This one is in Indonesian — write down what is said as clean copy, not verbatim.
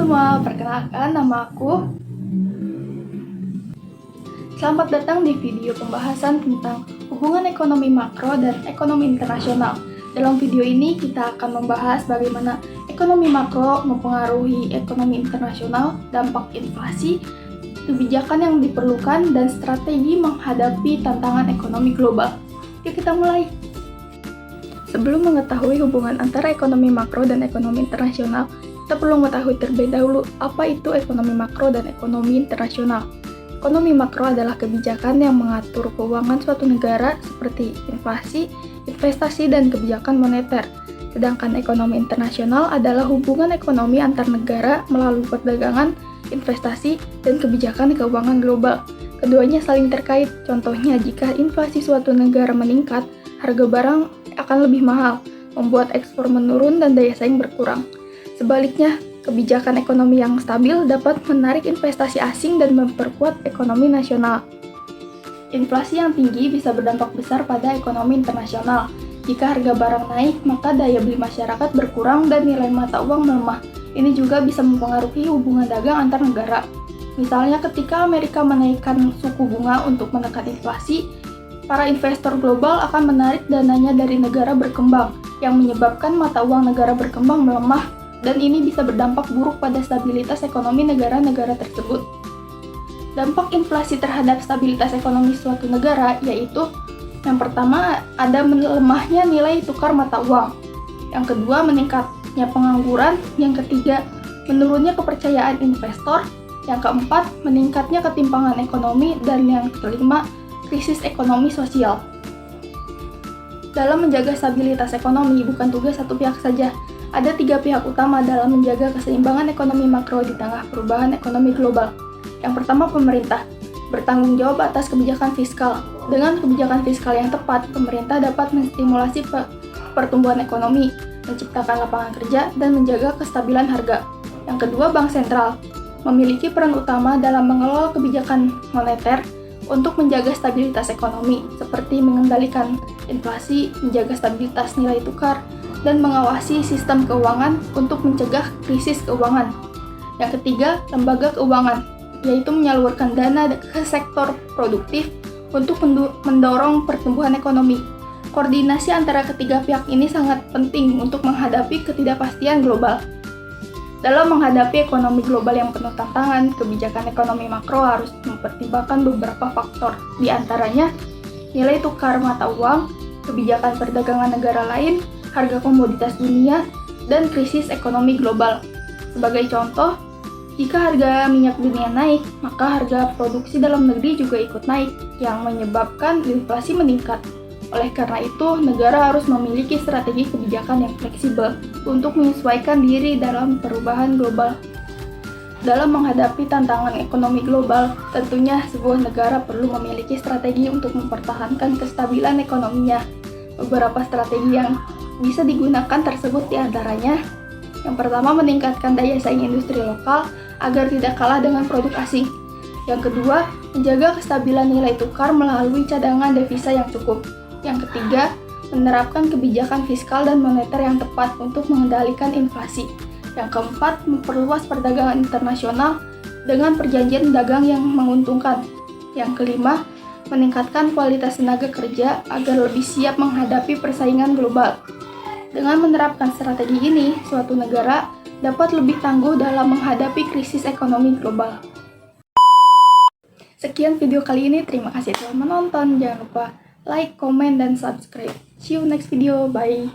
semua, perkenalkan nama aku. Selamat datang di video pembahasan tentang hubungan ekonomi makro dan ekonomi internasional. Dalam video ini kita akan membahas bagaimana ekonomi makro mempengaruhi ekonomi internasional, dampak inflasi, kebijakan yang diperlukan, dan strategi menghadapi tantangan ekonomi global. Yuk kita mulai. Sebelum mengetahui hubungan antara ekonomi makro dan ekonomi internasional, kita perlu mengetahui terlebih dahulu apa itu ekonomi makro dan ekonomi internasional. Ekonomi makro adalah kebijakan yang mengatur keuangan suatu negara seperti inflasi, investasi, dan kebijakan moneter. Sedangkan ekonomi internasional adalah hubungan ekonomi antar negara melalui perdagangan, investasi, dan kebijakan keuangan global. Keduanya saling terkait. Contohnya, jika inflasi suatu negara meningkat, harga barang akan lebih mahal, membuat ekspor menurun dan daya saing berkurang. Sebaliknya, kebijakan ekonomi yang stabil dapat menarik investasi asing dan memperkuat ekonomi nasional. Inflasi yang tinggi bisa berdampak besar pada ekonomi internasional. Jika harga barang naik, maka daya beli masyarakat berkurang dan nilai mata uang melemah. Ini juga bisa mempengaruhi hubungan dagang antar negara. Misalnya ketika Amerika menaikkan suku bunga untuk menekan inflasi, para investor global akan menarik dananya dari negara berkembang, yang menyebabkan mata uang negara berkembang melemah, dan ini bisa berdampak buruk pada stabilitas ekonomi negara-negara tersebut. Dampak inflasi terhadap stabilitas ekonomi suatu negara yaitu, yang pertama, ada melemahnya nilai tukar mata uang. Yang kedua, meningkatnya pengangguran. Yang ketiga, menurunnya kepercayaan investor. Yang keempat, meningkatnya ketimpangan ekonomi. Dan yang kelima, krisis ekonomi sosial. Dalam menjaga stabilitas ekonomi, bukan tugas satu pihak saja. Ada 3 pihak utama dalam menjaga keseimbangan ekonomi makro di tengah perubahan ekonomi global. Yang pertama, pemerintah bertanggung jawab atas kebijakan fiskal. Dengan kebijakan fiskal yang tepat, pemerintah dapat menstimulasi pertumbuhan ekonomi, menciptakan lapangan kerja, dan menjaga kestabilan harga. Yang kedua, bank sentral memiliki peran utama dalam mengelola kebijakan moneter untuk menjaga stabilitas ekonomi, seperti mengendalikan inflasi, menjaga stabilitas nilai tukar, dan mengawasi sistem keuangan untuk mencegah krisis keuangan. Yang ketiga, lembaga keuangan, yaitu menyalurkan dana ke sektor produktif untuk mendorong pertumbuhan ekonomi. Koordinasi antara ketiga pihak ini sangat penting untuk menghadapi ketidakpastian global. Dalam menghadapi ekonomi global yang penuh tantangan, kebijakan ekonomi makro harus mempertimbangkan beberapa faktor, di antaranya nilai tukar mata uang, kebijakan perdagangan negara lain, harga komoditas dunia, dan krisis ekonomi global. Sebagai contoh, jika harga minyak dunia naik, maka harga produksi dalam negeri juga ikut naik, yang menyebabkan inflasi meningkat. Oleh karena itu, negara harus memiliki strategi kebijakan yang fleksibel untuk menyesuaikan diri dalam perubahan global. Dalam menghadapi tantangan ekonomi global, tentunya sebuah negara perlu memiliki strategi untuk mempertahankan kestabilan ekonominya. Beberapa strategi yang bisa digunakan tersebut diantaranya, yang pertama, meningkatkan daya saing industri lokal agar tidak kalah dengan produk asing. Yang kedua, menjaga kestabilan nilai tukar melalui cadangan devisa yang cukup. Yang ketiga, menerapkan kebijakan fiskal dan moneter yang tepat untuk mengendalikan inflasi. Yang keempat, memperluas perdagangan internasional dengan perjanjian dagang yang menguntungkan. Yang kelima, meningkatkan kualitas tenaga kerja agar lebih siap menghadapi persaingan global. Dengan menerapkan strategi ini, suatu negara dapat lebih tangguh dalam menghadapi krisis ekonomi global. Sekian video kali ini, terima kasih telah menonton. Jangan lupa like, komen, dan subscribe. See you next video. Bye.